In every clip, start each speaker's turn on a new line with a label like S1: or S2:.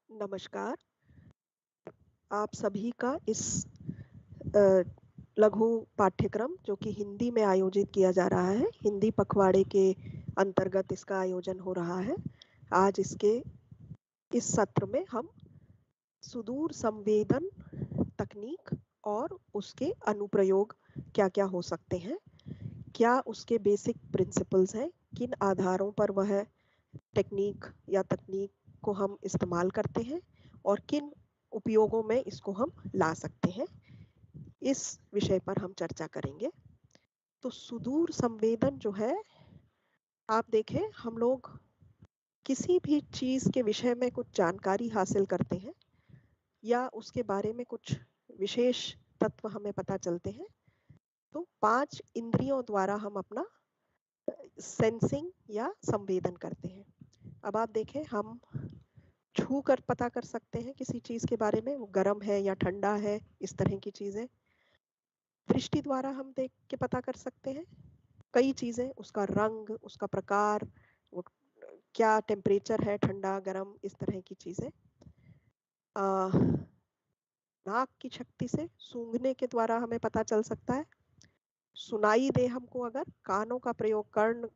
S1: नमस्कार। आप सभी का इस अ, लघु पाठ्यक्रम जो कि हिंदी में आयोजित किया जा रहा है, हिंदी पखवाड़े के अंतर्गत इसका आयोजन हो रहा है। आज इस सत्र में हम सुदूर संवेदन तकनीक और उसके अनुप्रयोग क्या-क्या हो सकते हैं, क्या उसके बेसिक प्रिंसिपल्स हैं, किन आधारों पर वह टेक्निक या तकनीक को हम इस्तेमाल करते हैं और किन उपयोगों में इसको हम ला सकते हैं, इस विषय पर हम चर्चा करेंगे। तो सुदूर संवेदन जो है, आप देखें, हम लोग किसी भी चीज के विषय में कुछ जानकारी हासिल करते हैं या उसके बारे में कुछ विशेष तत्व हमें पता चलते हैं, तो 5 इंद्रियों द्वारा हम अपना सेंसिंग या संवेदन करते हैं। अब आप देखें, हम छू कर पता कर सकते हैं किसी चीज के बारे में, वो गर्म है या ठंडा है, इस तरह की चीजें। दृष्टि द्वारा हम देख के पता कर सकते हैं कई चीजें, उसका रंग, उसका प्रकार, वो क्या टेम्परेचर है, ठंडा गर्म, इस तरह की चीजें। नाक की शक्ति से सूंघने के द्वारा हमें पता चल सकता है। सुनाई दे हमको अगर, कानों का प्रयोग, कर्ण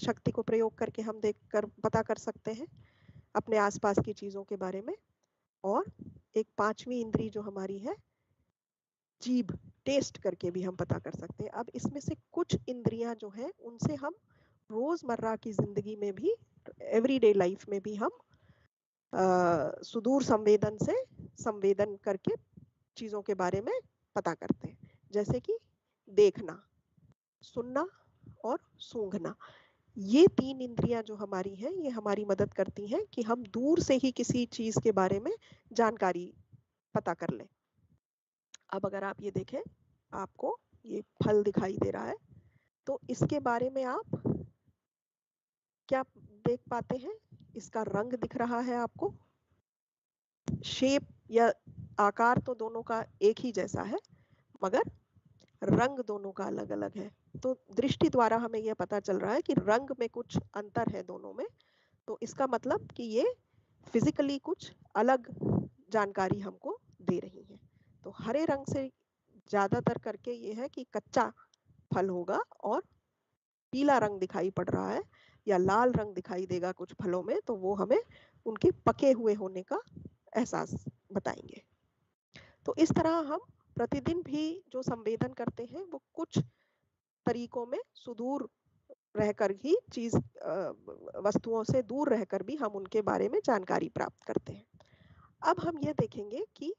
S1: शक्ति को प्रयोग करके हम देख कर पता कर सकते हैं अपने आसपास की चीजों के बारे में। और एक 5वीं इंद्री जो हमारी है, जीभ, टेस्ट करके भी हम पता कर सकते हैं। अब इसमें से कुछ इंद्रियां जो है, उनसे हम रोजमर्रा की जिंदगी में भी, एवरीडे लाइफ में भी हम सुदूर संवेदन से संवेदन करके चीजों के बारे में पता करते हैं, जैसे कि देखना, सुनना और सूंघना। ये 3 इंद्रियां जो हमारी हैं, ये हमारी मदद करती हैं कि हम दूर से ही किसी चीज के बारे में जानकारी पता कर लें। अब अगर आप ये देखें, आपको ये फल दिखाई दे रहा है, तो इसके बारे में आप क्या देख पाते हैं? इसका रंग दिख रहा है आपको, शेप या आकार तो दोनों का एक ही जैसा है, मगर रंग दोनों का अलग अलग है। तो दृष्टि द्वारा हमें यह पता चल रहा है कि रंग में कुछ अंतर है दोनों में, तो इसका मतलब कि ये फिजिकली कुछ अलग जानकारी हमको दे रही है। तो हरे रंग से ज्यादातर करके ये है कि कच्चा फल होगा, और पीला रंग दिखाई पड़ रहा है या लाल रंग दिखाई देगा कुछ फलों में, तो वो हमें उनके पके हुए होने का एहसास बताएंगे। तो इस तरह हम प्रतिदिन भी जो संवेदन करते हैं, वो कुछ तरीकों में सुदूर रहकर ही चीज, वस्तुओं से दूर रहकर भी हम उनके बारे में जानकारी प्राप्त करते हैं। अब हम ये देखेंगे कि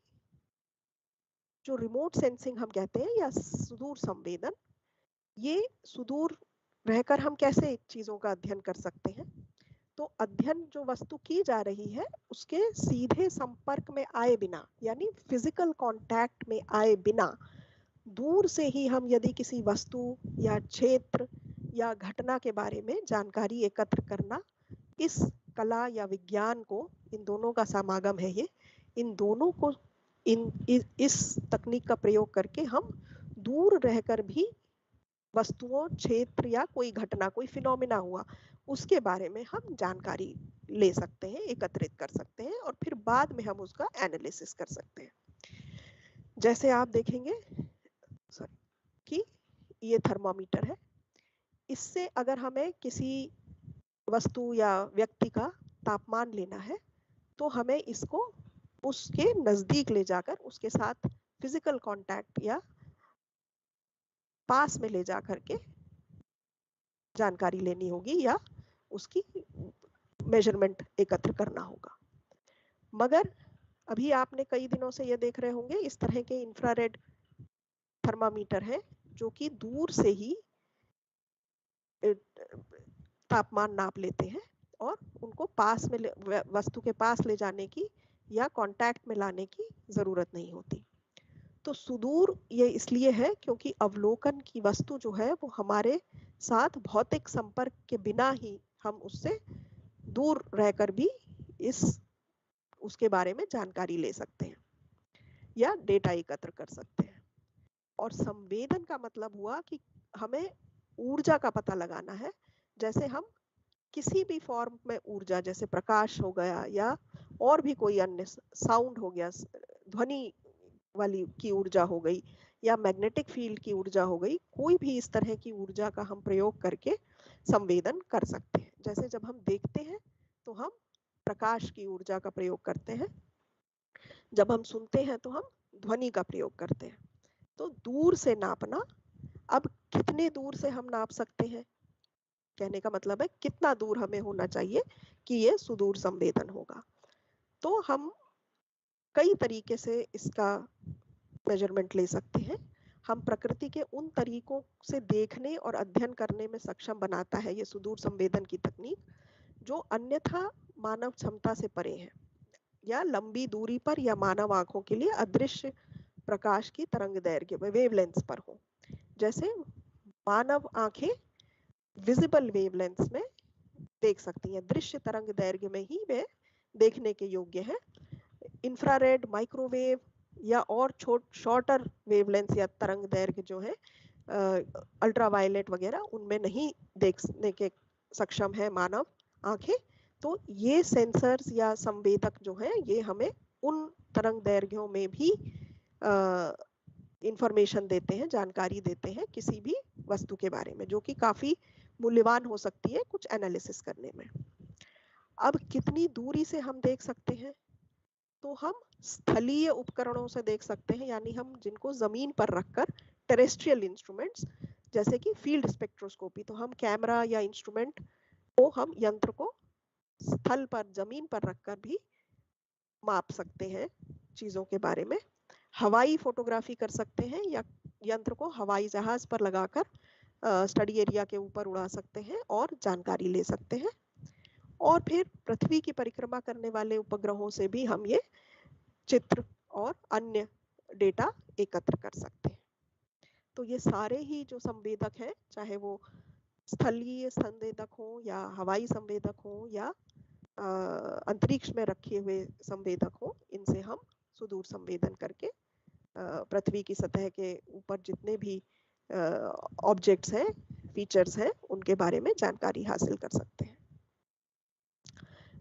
S1: जो रिमोट सेंसिंग हम कहते हैं या सुदूर संवेदन, ये सुदूर रहकर हम कैसे चीजों का अध्ययन कर सकते हैं। तो अध्ययन जो वस्तु की जा रही है, उसके सीधे संपर्क में आए बिना, यानी फिजिकल कांटेक्ट में आए बिना, दूर से ही हम यदि किसी वस्तु या क्षेत्र या घटना के बारे में जानकारी एकत्र करना, इस कला या विज्ञान को, इन दोनों का समागम है ये, इन दोनों को इस तकनीक का प्रयोग करके हम दूर रहकर भी वस्तुओं, क्षेत्र या कोई घटना, कोई फिनोमिना हुआ, उसके बारे में हम जानकारी ले सकते हैं, एकत्रित कर सकते हैं, और फिर बाद में हम उसका एनालिसिस कर सकते हैं। जैसे आप देखेंगे कि ये थर्मामीटर है, इससे अगर हमें किसी वस्तु या व्यक्ति का तापमान लेना है, तो हमें इसको उसके नजदीक ले जाकर उसके साथ फिजिकल कांटेक्ट या पास में ले जा करके जानकारी लेनी होगी या उसकी मेजरमेंट एकत्र करना होगा। मगर अभी आपने कई दिनों से ये देख रहे होंगे, इस तरह के इंफ्रारेड थर्मामीटर है जो कि दूर से ही तापमान नाप लेते हैं, और उनको पास में वस्तु के पास ले जाने की या कांटेक्ट में लाने की जरूरत नहीं होती। तो सुदूर ये इसलिए है क्योंकि अवलोकन की वस्तु जो है, वो हमारे साथ भौतिक संपर्क के बिना ही हम उससे दूर रहकर भी उसके बारे में जानकारी ले सकते हैं या डेटा एकत्र कर सकते हैं। और संवेदन का मतलब हुआ कि हमें ऊर्जा का पता लगाना है। जैसे हम किसी भी फॉर्म में ऊर्जा, जैसे प्रकाश हो गया या और भी कोई अन्य साउंड हो गया, ध्वनि वाली की ऊर्जा हो गई, या मैग्नेटिक फील्ड की ऊर्जा हो गई, कोई भी इस तरह की ऊर्जा का हम प्रयोग करके संवेदन कर सकते हैं। जैसे जब हम देखते हैं तो हम प्रकाश की ऊर्जा का प्रयोग करते हैं, जब हम सुनते हैं तो हम ध्वनि का प्रयोग करते हैं। तो दूर से नापना, अब कितने दूर से हम नाप सकते हैं, कहने का मतलब है कितना दूर हमें होना चाहिए कि ये सुदूर संवेदन होगा। तो हम कई तरीके से इसका मेजरमेंट ले सकते हैं। हम प्रकृति के उन तरीकों से देखने और अध्ययन करने में सक्षम बनाता है ये सुदूर संवेदन की तकनीक, जो अन्यथा मानव क्षमता से परे है, या लंबी दूरी पर या मानव आंखों के लिए अदृश्य प्रकाश की तरंग दैर्घ्य वेवलेंथ्स पर हो। जैसे मानव आंखें विजिबल वेवलेंथ्स में देख सकती हैं, दृश्य तरंग दैर्घ्य में ही वे देखने के योग्य है। इंफ्रारेड, माइक्रोवेव या और शॉर्टर वेवलेंथ या तरंग दैर्घ्य जो है अल्ट्रावायलेट वगैरह, उनमें नहीं देखने के सक्षम है मानव आंखें। तो ये सेंसर्स या संवेदक जो है ये हमें उन तरंग दैर्घ्यों में भी इंफॉर्मेशन देते हैं, जानकारी देते हैं किसी भी वस्तु के बारे में, जो कि काफी मूल्यवान हो सकती है कुछ एनालिसिस करने में। अब कितनी दूरी से हम देख सकते हैं, तो हम स्थलीय उपकरणों से देख सकते हैं, यानी हम जिनको जमीन पर रखकर टेरेस्ट्रियल इंस्ट्रूमेंट्स जैसे कि फील्ड स्पेक्ट्रोस्कोपी, तो हम कैमरा या इंस्ट्रूमेंट को, हम यंत्र को स्थल पर जमीन पर रखकर भी माप सकते हैं चीजों के बारे में। हवाई फोटोग्राफी कर सकते हैं, या यंत्र को हवाई जहाज पर लगाकर स्टडी एरिया के ऊपर उड़ा सकते हैं और जानकारी ले सकते हैं। और फिर पृथ्वी की परिक्रमा करने वाले उपग्रहों से भी हम ये चित्र और अन्य डेटा एकत्र कर सकते हैं। तो ये सारे ही जो संवेदक हैं, चाहे वो स्थलीय संवेदक हो या हवाई संवेदक हो या अंतरिक्ष में रखे हुए संवेदक हो, इनसे हम सुदूर संवेदन करके पृथ्वी की सतह के ऊपर जितने भी ऑब्जेक्ट्स हैं, फीचर्स हैं, उनके बारे में जानकारी हासिल कर सकते हैं।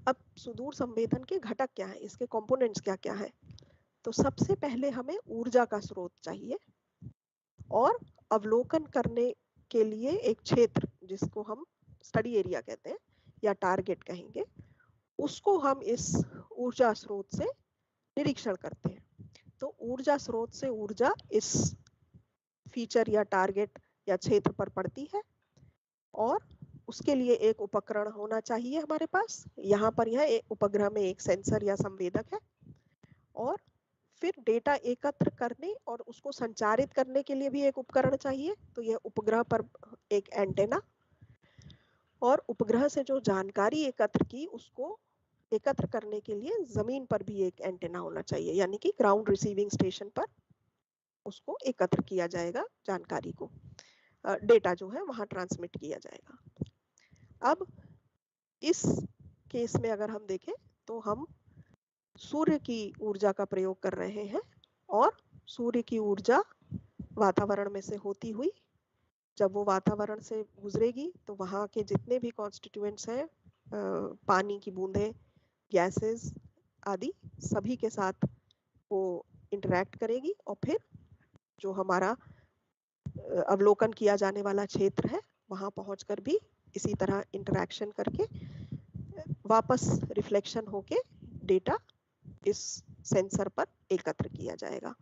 S1: अब सुदूर संवेदन के घटक क्या है, इसके कंपोनेंट्स क्या क्या है। तो सबसे पहले हमें ऊर्जा का स्रोत चाहिए, और अवलोकन करने के लिए एक क्षेत्र जिसको हम स्टडी एरिया कहते हैं या टारगेट कहेंगे, उसको हम इस ऊर्जा स्रोत से निरीक्षण करते हैं। तो ऊर्जा स्रोत से ऊर्जा इस फीचर या टारगेट या क्षेत्र पर पड़ती है, और उसके लिए एक उपकरण होना चाहिए हमारे पास। यहाँ पर यह उपग्रह में एक सेंसर या संवेदक है, और फिर डेटा एकत्र करने और उसको संचारित करने के लिए भी एक उपकरण चाहिए। तो यह उपग्रह पर एक एंटेना, और उपग्रह से जो जानकारी एकत्र की उसको एकत्र करने के लिए जमीन पर भी एक एंटेना होना चाहिए, यानी कि ग्राउंड रिसीविंग स्टेशन पर उसको एकत्र किया जाएगा, जानकारी को, डेटा जो है वहां ट्रांसमिट किया जाएगा। अब इस केस में अगर हम देखें तो हम सूर्य की ऊर्जा का प्रयोग कर रहे हैं, और सूर्य की ऊर्जा वातावरण में से होती हुई जब वो वातावरण से गुजरेगी तो वहां के जितने भी कॉन्स्टिट्यूएंट्स हैं, पानी की बूंदें, गैसेस आदि, सभी के साथ वो इंटरैक्ट करेगी, और फिर जो हमारा अवलोकन किया जाने वाला क्षेत्र है वहां पहुंचकर भी इसी तरह इंटरैक्शन करके वापस रिफ्लेक्शन होके डेटा इस सेंसर पर एकत्र किया जाएगा।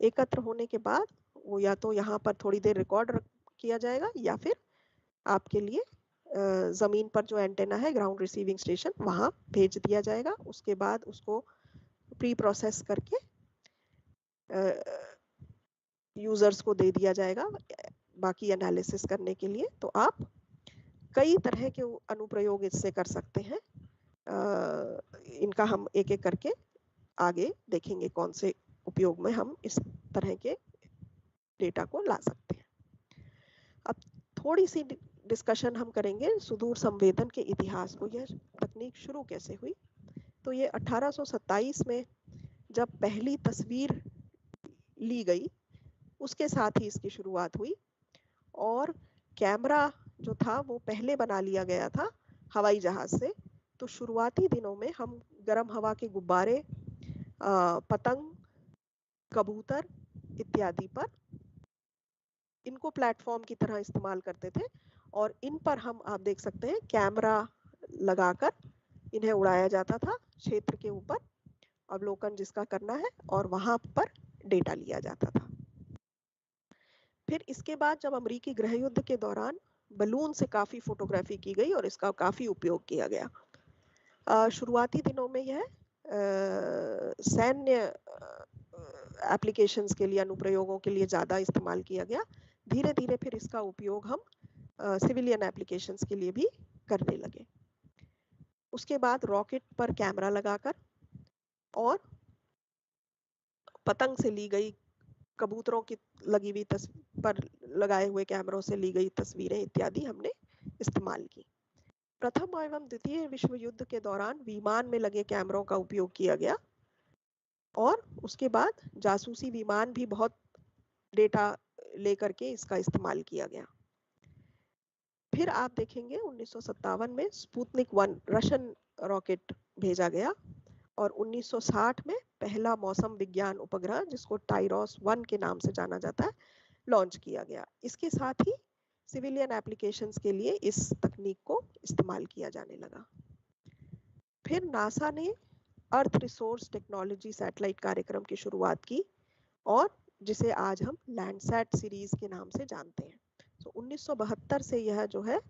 S1: एकत्र होने के बाद वो या तो यहाँ पर थोड़ी देर रिकॉर्ड किया जाएगा, या फिर आपके लिए जमीन पर जो एंटेना है, ग्राउंड रिसीविंग स्टेशन, वहां भेज दिया जाएगा। उसके बाद उसको प्री प्रोसेस करके यूजर्स को दे दिया जाएगा बाकी एनालिसिस करने के लिए। तो आप कई तरह के अनुप्रयोग इससे कर सकते हैं। इनका हम एक एक करके आगे देखेंगे कौन से उपयोग में हम इस तरह के डेटा को ला सकते हैं। अब थोड़ी सी डिस्कशन हम करेंगे सुदूर संवेदन के इतिहास को, यह तकनीक शुरू कैसे हुई। तो ये 1827 में जब पहली तस्वीर ली गई उसके साथ ही इसकी शुरुआत हुई, और कैमरा जो था वो पहले बना लिया गया था हवाई जहाज से। तो शुरुआती दिनों में हम गर्म हवा के गुब्बारे, पतंग, कबूतर इत्यादि पर इनको प्लेटफॉर्म की तरह इस्तेमाल करते थे और इन पर हम, आप देख सकते हैं, कैमरा लगाकर इन्हें उड़ाया जाता था क्षेत्र के ऊपर, अवलोकन जिसका करना है, और वहां पर डेटा लिया जाता था। फिर इसके बाद जब अमेरिकी गृह युद्ध के दौरान बलून से काफी फोटोग्राफी की गई और इसका काफी उपयोग किया गया। शुरुआती दिनों में यह सैन्य एप्लीकेशंस के लिए, अनुप्रयोगों के लिए ज्यादा इस्तेमाल किया गया। धीरे धीरे फिर इसका उपयोग हम सिविलियन एप्लीकेशंस के लिए भी करने लगे। उसके बाद रॉकेट पर कैमरा लगाकर और पतंग से ली गई, कबूतरों की लगी हुई पर लगाए हुए कैमरों से ली गई तस्वीरें इत्यादि हमने इस्तेमाल की। प्रथम एवं द्वितीय विश्व युद्ध के दौरान विमान में लगे कैमरों का उपयोग किया गया और उसके बाद जासूसी विमान भी बहुत डेटा लेकर के इसका इस्तेमाल किया गया। फिर आप देखेंगे 1957 में स्पुतनिक 1 रशियन रॉकेट भेजा गया और 1960 में पहला मौसम विज्ञान उपग्रह, जिसको टाइरोस 1 के नाम से जाना जाता है, लॉन्च किया गया। इसके साथ ही सिविलियन एप्लीकेशंस के लिए इस तकनीक को इस्तेमाल किया जाने लगा। फिर नासा ने अर्थ रिसोर्स टेक्नोलॉजी सैटेलाइट कार्यक्रम की शुरुआत की और जिसे आज हम लैंडसैट सीरीज के नाम से जानते हैं। तो 1972 से यह जो है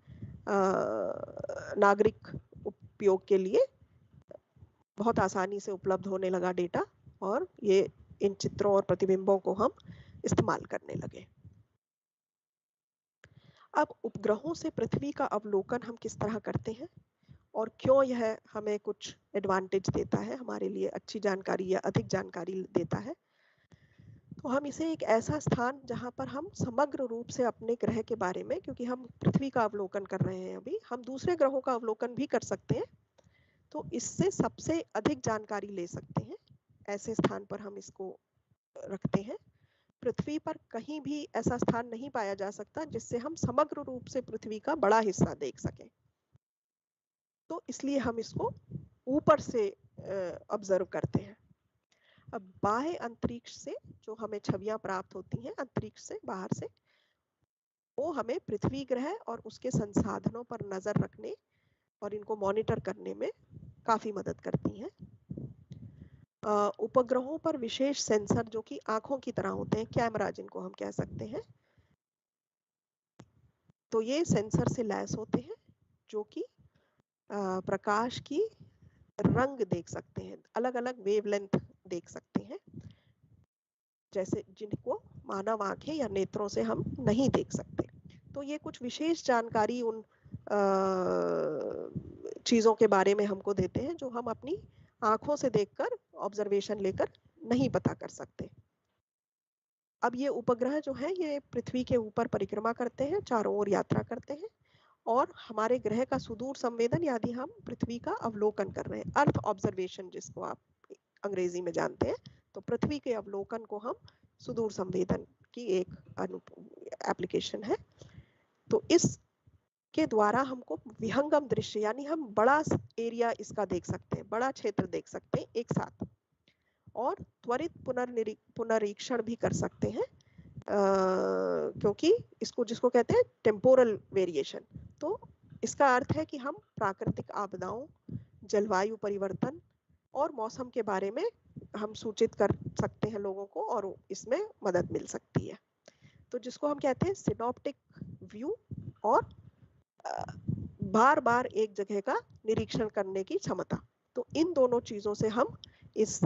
S1: नागरिक उपयोग के लिए बहुत आसानी से उपलब्ध होने लगा डेटा, और ये इन चित्रों और प्रतिबिंबों को हम इस्तेमाल करने लगे। अब उपग्रहों से पृथ्वी का अवलोकन हम किस तरह करते हैं और क्यों यह हमें कुछ एडवांटेज देता है, हमारे लिए अच्छी जानकारी या अधिक जानकारी देता है। तो हम इसे एक ऐसा स्थान जहां पर हम समग्र रूप से अपने ग्रह के बारे में, क्योंकि हम पृथ्वी का अवलोकन कर रहे हैं, अभी हम दूसरे ग्रहों का अवलोकन भी कर सकते हैं, तो इससे सबसे अधिक जानकारी ले सकते हैं, ऐसे स्थान पर हम इसको रखते हैं। पृथ्वी पर कहीं भी ऐसा स्थान नहीं पाया जा सकता जिससे हम समग्र रूप से पृथ्वी का बड़ा हिस्सा देख सकें, तो इसलिए हम इसको ऊपर से ऑब्जर्व करते हैं। अब बाह्य अंतरिक्ष से जो हमें छवियां प्राप्त होती हैं अंतरिक्ष से, बाहर से, वो हमें पृथ्वी ग्रह और उसके संसाधनों पर नजर रखने और इनको मॉनिटर करने में काफी मदद करती हैं। उपग्रहों पर विशेष सेंसर जो कि आंखों की तरह होते हैं, कैमरा जिनको हम कह सकते हैं, तो ये सेंसर से लैस होते हैं जो कि प्रकाश की रंग देख सकते हैं, अलग अलग वेवलेंथ देख सकते हैं, जैसे जिनको मानव आंखें या नेत्रों से हम नहीं देख सकते। तो ये कुछ विशेष जानकारी उन चीजों के बारे में हमको देते हैं जो हम अपनी आंखों से देखकर, ऑब्जर्वेशन लेकर नहीं पता कर सकते। अब ये उपग्रह जो है ये पृथ्वी के ऊपर परिक्रमा करते हैं, चारों ओर यात्रा करते हैं और हमारे ग्रह का सुदूर संवेदन, यदि हम पृथ्वी का अवलोकन कर रहे हैं, अर्थ ऑब्जर्वेशन जिसको आप अंग्रेजी में जानते हैं, तो पृथ्वी के अवलोकन को हम सुदूर संवेदन की एक एप्लीकेशन है। तो इस के द्वारा हमको विहंगम दृश्य, यानी हम बड़ा एरिया इसका देख सकते हैं, बड़ा क्षेत्र देख सकते हैं एक साथ, और त्वरित पुनरीक्षण भी कर सकते हैं, क्योंकि इसको जिसको कहते हैं टेम्पोरल वेरिएशन। तो इसका अर्थ है कि हम प्राकृतिक आपदाओं, जलवायु परिवर्तन और मौसम के बारे में हम सूचित कर सकते हैं लोगों को, और इसमें मदद मिल सकती है। तो जिसको हम कहते हैं सिनॉप्टिक व्यू, और बार बार एक जगह का निरीक्षण करने की क्षमता। तो इन दोनों चीजों से हम इस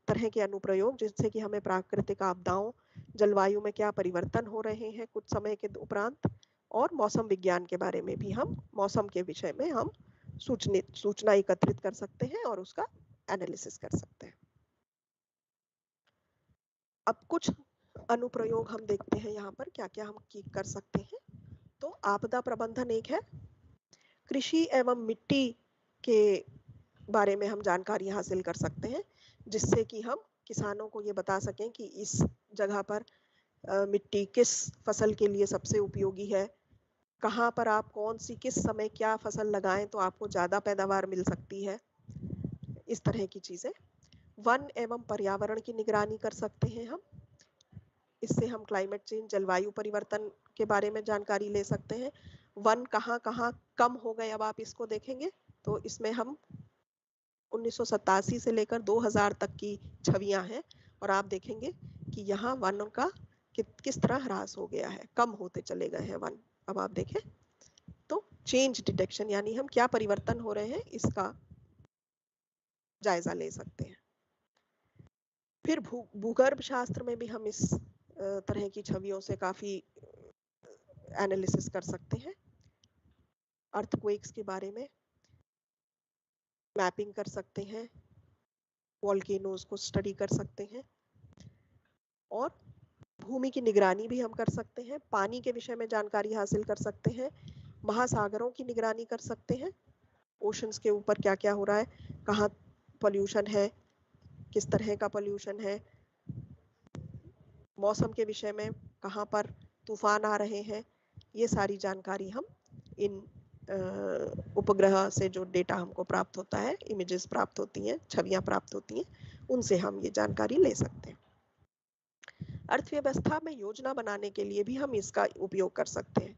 S1: तरह के अनुप्रयोग, जिससे कि हमें प्राकृतिक आपदाओं, जलवायु में क्या परिवर्तन हो रहे हैं कुछ समय के उपरांत, और मौसम विज्ञान के बारे में भी हम, मौसम के विषय में हम सूचना एकत्रित कर सकते हैं और उसका एनालिसिस कर सकते हैं। अब कुछ अनुप्रयोग हम देखते हैं यहाँ पर क्या क्या हम कर सकते हैं। तो आपदा प्रबंधन एक है, कृषि एवं मिट्टी के बारे में हम जानकारी हासिल कर सकते हैं, जिससे कि हम किसानों को ये बता सकें कि इस जगह पर मिट्टी किस फसल के लिए सबसे उपयोगी है, कहाँ पर आप कौन सी किस समय क्या फसल लगाएं तो आपको ज़्यादा पैदावार मिल सकती है, इस तरह की चीज़ें। वन एवं पर्यावरण की निगरानी कर सकते हैं हम, इससे हम क्लाइमेट चेंज जलवायु परिवर्तन के बारे में जानकारी ले सकते हैं। वन कहाँ कहाँ कम हो गए, अब आप इसको देखेंगे तो इसमें हम 1987 से लेकर 2000 तक की छवियां हैं और आप देखेंगे कि यहाँ वन का किस तरह ह्रास हो गया है, कम होते चले गए हैं वन। अब आप देखें तो चेंज डिटेक्शन यानी हम क्या परिवर्तन हो रहे हैं इसका जायजा ले सकते हैं। फिर भूगर्भ शास्त्र में भी हम इस तरह की छवियों से काफी एनालिसिस कर सकते हैं। अर्थक्वेक्स के बारे में मैपिंग कर सकते हैं, वॉल्केनोज को स्टडी कर सकते हैं और भूमि की निगरानी भी हम कर सकते हैं। पानी के विषय में जानकारी हासिल कर सकते हैं, महासागरों की निगरानी कर सकते हैं, ओशंस के ऊपर क्या क्या हो रहा है, कहाँ पोल्यूशन है, किस तरह का पोल्यूशन है, मौसम के विषय में कहाँ पर तूफान आ रहे हैं, ये सारी जानकारी हम इन उपग्रह से जो डेटा हमको प्राप्त होता है, इमेजेस प्राप्त होती हैं, छवियां प्राप्त होती हैं, उनसे हम ये जानकारी ले सकते हैं। अर्थव्यवस्था में योजना बनाने के लिए भी हम इसका उपयोग कर सकते हैं,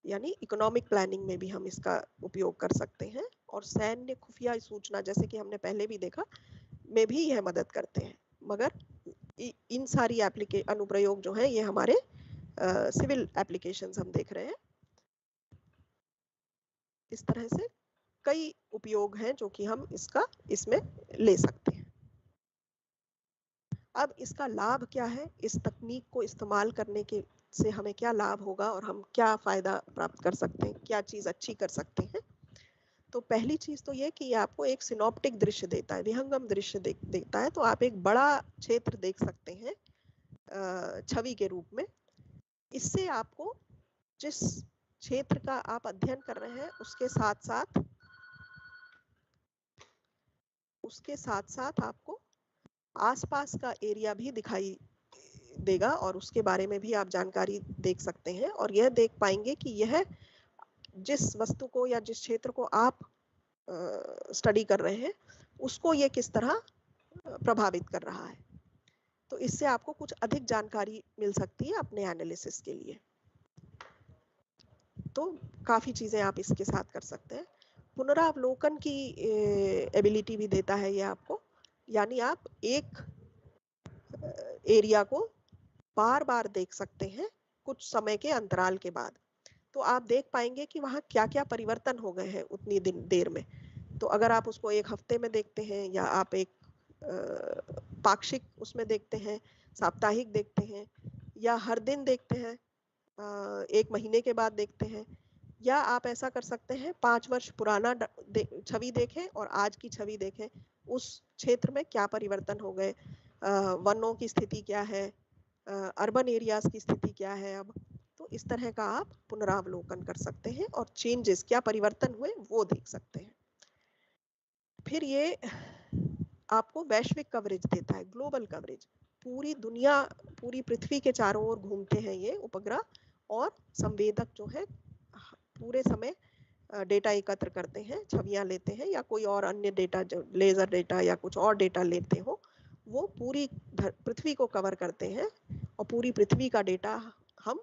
S1: यानी इकोनॉमिक प्लानिंग में भी हम इसका उपयोग कर सकते हैं। और सैन्य खुफिया सूचना, जैसे कि हमने पहले भी देखा, में भी यह मदद करते हैं। मगर इन सारी अनुप्रयोग जो है ये हमारे सिविल एप्लीकेशंस हम देख रहे हैं। इस तरह से कई उपयोग हैं जो कि हम इसमें ले सकते हैं। अब इसका लाभ क्या है, इस तकनीक को इस्तेमाल करने के से हमें क्या लाभ होगा और हम क्या फायदा प्राप्त कर सकते हैं, क्या चीज अच्छी कर सकते हैं। तो पहली चीज तो ये कि ये आपको एक सिनॉप्टिक दृश्य देता है, विहंगम दृश्य देता है। तो आप एक बड़ा क्षेत्र देख सकते हैं छवि के रूप में। इससे आपको जिस क्षेत्र का आप अध्ययन कर रहे हैं उसके साथ साथ आपको आसपास का एरिया भी दिखाई देगा और उसके बारे में भी आप जानकारी देख सकते हैं और यह देख पाएंगे कि यह जिस वस्तु को या जिस क्षेत्र को आप स्टडी कर रहे हैं उसको ये किस तरह प्रभावित कर रहा है। तो इससे आपको कुछ अधिक जानकारी मिल सकती है अपने एनालिसिस के लिए। तो काफी चीजें आप इसके साथ कर सकते हैं। पुनरावलोकन की एबिलिटी भी देता है ये आपको, यानी आप एक एरिया को बार बार देख सकते हैं कुछ समय के अंतराल के बाद। तो आप देख पाएंगे कि वहाँ क्या क्या परिवर्तन हो गए हैं उतनी देर में। तो अगर आप उसको एक हफ्ते में देखते हैं या आप एक पाक्षिक उसमें देखते हैं, साप्ताहिक देखते हैं या हर दिन देखते हैं, एक महीने के बाद देखते हैं, या आप ऐसा कर सकते हैं 5 वर्ष पुराना छवि देखें और आज की छवि देखें, उस क्षेत्र में क्या परिवर्तन हो गए, वनों की स्थिति क्या है, अर्बन एरियाज की स्थिति क्या है। अब तो इस तरह का आप पुनरावलोकन कर सकते हैं और चेंजेस क्या परिवर्तन हुए वो देख सकते हैं। फिर ये आपको वैश्विक कवरेज देता है, ग्लोबल कवरेज। पूरी दुनिया, पूरी पृथ्वी के चारों ओर घूमते हैं ये उपग्रह और संवेदक जो है पूरे समय डेटा एकत्र करते हैं, छवियां लेते हैं या कोई और अन्य डेटा, जो लेजर डेटा या कुछ और डेटा लेते हो, वो पूरी पृथ्वी को कवर करते हैं और पूरी पृथ्वी का डेटा हम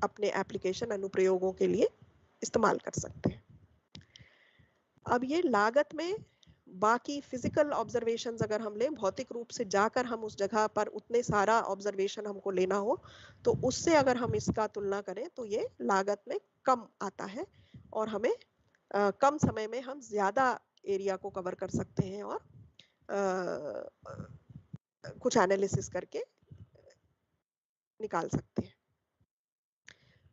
S1: अपने एप्लीकेशन अनुप्रयोगों के लिए इस्तेमाल कर सकते हैं। अब ये लागत में बाकी फिजिकल ऑब्जर्वेशंस अगर हम लें, भौतिक रूप से जाकर हम उस जगह पर उतने सारा ऑब्जर्वेशन हमको लेना हो, तो उससे अगर हम इसका तुलना करें तो ये लागत में कम आता है और हमें कम समय में हम ज्यादा एरिया को कवर कर सकते हैं और कुछ एनालिसिस करके निकाल सकते हैं।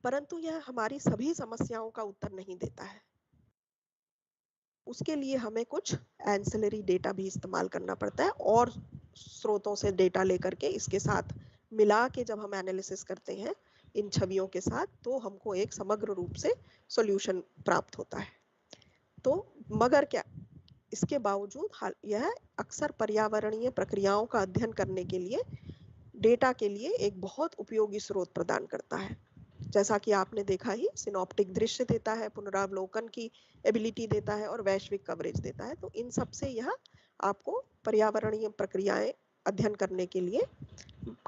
S1: परंतु यह हमारी सभी समस्याओं का उत्तर नहीं देता है। उसके लिए हमें कुछ एंसिलरी डेटा भी इस्तेमाल करना पड़ता है और स्रोतों से डेटा लेकर के इसके साथ मिला के जब हम एनालिसिस करते हैं इन छवियों के साथ, तो हमको एक समग्र रूप से सॉल्यूशन प्राप्त होता है। तो मगर क्या, इसके बावजूद यह अक्सर पर्यावरणीय प्रक्रियाओं का अध्ययन करने के लिए डेटा के लिए एक बहुत उपयोगी स्रोत प्रदान करता है। जैसा कि आपने देखा ही, सिनॉप्टिक दृश्य देता है, पुनरावलोकन की एबिलिटी देता है और वैश्विक कवरेज देता है। तो इन सब से यह आपको पर्यावरणीय प्रक्रियाएं अध्ययन करने के लिए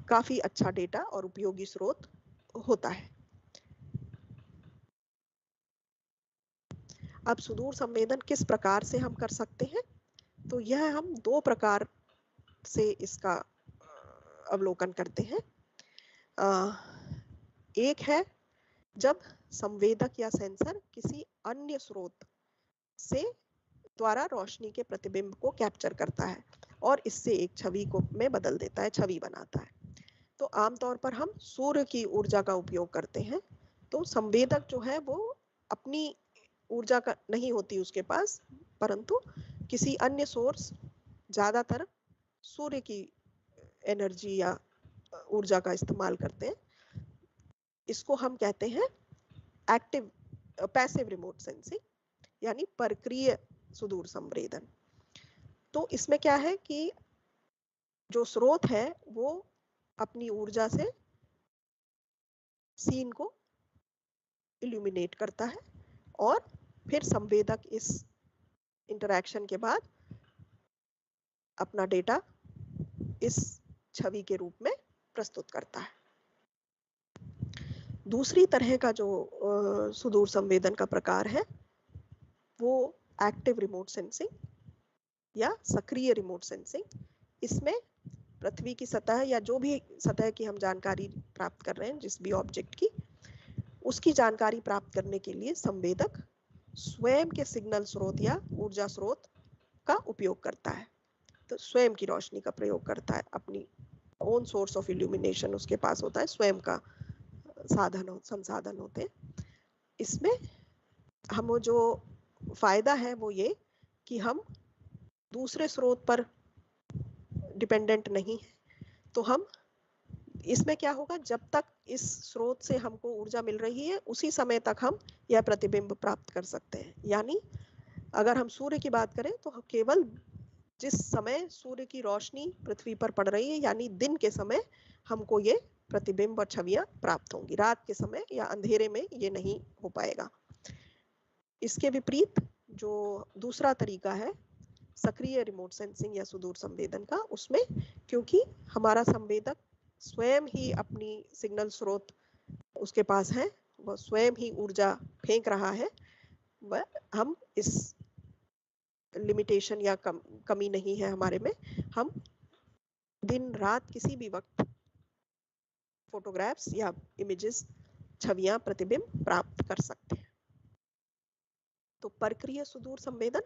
S1: काफी अच्छा डेटा और उपयोगी स्रोत होता है। अब सुदूर संवेदन किस प्रकार से हम कर सकते हैं, तो यह हम दो प्रकार से इसका अवलोकन करते हैं। एक है जब संवेदक या सेंसर किसी अन्य स्रोत से द्वारा रोशनी के प्रतिबिंब को कैप्चर करता है और इससे एक छवि को में बदल देता है, छवि बनाता है। तो आमतौर पर हम सूर्य की ऊर्जा का उपयोग करते हैं। तो संवेदक जो है वो अपनी ऊर्जा का नहीं होती उसके पास, परंतु किसी अन्य सोर्स, ज्यादातर सूर्य की एनर्जी या ऊर्जा का इस्तेमाल करते हैं। इसको हम कहते हैं एक्टिव पैसिव रिमोट सेंसिंग, यानी परक्रिय सुदूर संवेदन। तो इसमें क्या है कि जो स्रोत है वो अपनी ऊर्जा से सीन को इल्यूमिनेट करता है और फिर संवेदक इस इंटरैक्शन के बाद अपना डेटा इस छवि के रूप में प्रस्तुत करता है। दूसरी तरह का जो सुदूर संवेदन का प्रकार है वो एक्टिव रिमोट सेंसिंग या सक्रिय रिमोट सेंसिंग। इसमें पृथ्वी की सतह या जो भी सतह की हम जानकारी प्राप्त कर रहे हैं, जिस भी ऑब्जेक्ट की, उसकी जानकारी प्राप्त करने के लिए संवेदक स्वयं के सिग्नल स्रोत या ऊर्जा स्रोत का उपयोग करता है। तो स्वयं की रोशनी का प्रयोग करता है, अपनी ओन सोर्स ऑफ इल्यूमिनेशन उसके पास होता है, स्वयं का संसाधन होते हैं। इसमें हम जो फायदा है वो ये कि हम दूसरे स्रोत पर डिपेंडेंट नहीं है। तो हम इसमें क्या होगा, जब तक इस स्रोत से हमको ऊर्जा मिल रही है उसी समय तक हम यह प्रतिबिंब प्राप्त कर सकते हैं। यानी अगर हम सूर्य की बात करें तो केवल जिस समय सूर्य की रोशनी पृथ्वी पर पड़ रही है, यानी दिन के समय, हमको ये प्रतिबिंब और छवियां प्राप्त होंगी। रात के समय या अंधेरे में ये नहीं हो पाएगा। इसके विपरीत जो दूसरा तरीका है सक्रिय रिमोट सेंसिंग या सुदूर संवेदन का, उसमें क्योंकि हमारा संवेदक स्वयं ही अपनी सिग्नल स्रोत उसके पास है, वह स्वयं ही ऊर्जा फेंक रहा है, वह हम इस लिमिटेशन या कमी नहीं है हमारे में, हम दिन रात किसी भी वक्त फोटोग्राफ्स या इमेजेस, छवियां, प्रतिबिंब प्राप्त कर सकते हैं। तो परक्रिय सुदूर संवेदन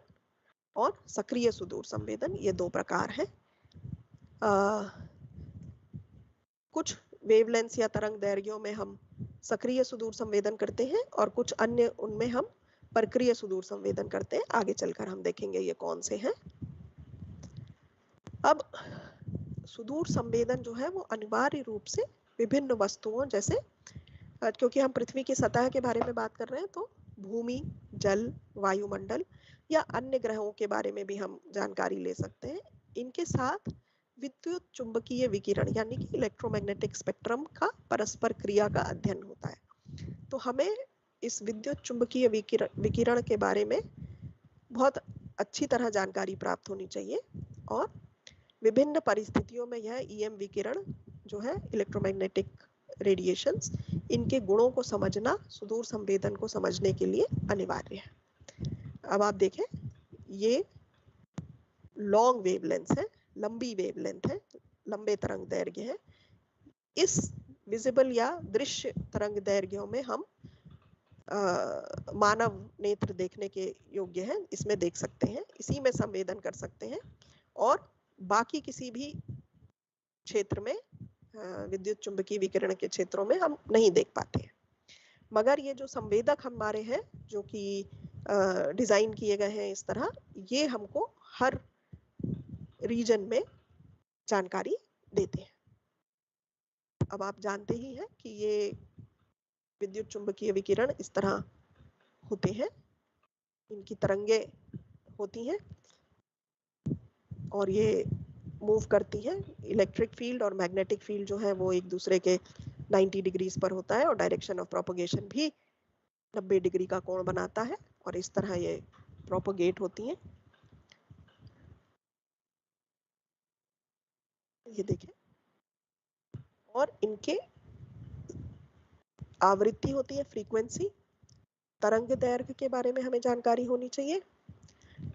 S1: और सक्रिय सुदूर संवेदन, ये दो प्रकार हैं। कुछ वेवलेंथ या तरंग दैर्घ्यों में हम सक्रिय सुदूर संवेदन करते हैं और कुछ अन्य उनमें हम परक्रिय सुदूर संवेदन करते हैं। आगे चलकर हम देखेंगे ये कौन से हैं। अब सुदूर संवेदन जो है वो अनिवार्य रूप से विभिन्न वस्तुओं, जैसे क्योंकि हम पृथ्वी की सतह के बारे में बात कर रहे हैं, तो भूमि, जल, वायुमंडल या अन्य ग्रहों के बारे में भी हम जानकारी ले सकते हैं। इनके साथ विद्युत चुंबकीय विकिरण यानी कि इलेक्ट्रोमैग्नेटिक स्पेक्ट्रम का परस्पर क्रिया का अध्ययन होता है। तो हमें इस विद्युत चुंबकीय विकिरण के बारे में बहुत अच्छी तरह जानकारी प्राप्त होनी चाहिए और विभिन्न परिस्थितियों में यह ईएम विकिरण जो है, इलेक्ट्रोमैग्नेटिक रेडिएशंस, इनके गुणों को समझना सुदूर संवेदन को समझने के लिए अनिवार्य है। अब आप देखें, ये लॉन्ग वेवलेंथ है, लंबी वेवलेंथ है, लंबे तरंग दैर्घ्य है। इस विजिबल या दृश्य तरंग दैर्घ्यों में हम मानव नेत्र देखने के योग्य है, इसमें देख सकते हैं, इसी में संवेदन कर सकते हैं और बाकी किसी भी क्षेत्र में, विद्युत चुंबकीय विकिरण के क्षेत्रों में हम नहीं देख पाते हैं। मगर ये जो संवेदक हमारे हैं, जो कि डिजाइन किए गए हैं इस तरह, ये हमको हर रीजन में जानकारी देते हैं। अब आप जानते ही हैं कि ये विद्युत चुंबकीय विकिरण इस तरह होते हैं, इनकी तरंगे होती हैं और ये मूव करती हैं। इलेक्ट्रिक फील्ड और मैग्नेटिक फील्ड जो है वो एक दूसरे के 90 डिग्रीज पर होता है और डायरेक्शन ऑफ प्रोपगेशन भी 90 डिग्री का कोण बनाता है और इस तरह ये प्रोपगेट होती हैं। ये देखें, और इनके आवृत्ति होती है फ्रीक्वेंसी। तरंग दैर्घ्य के बारे में हमें जानकारी होनी चाहिए,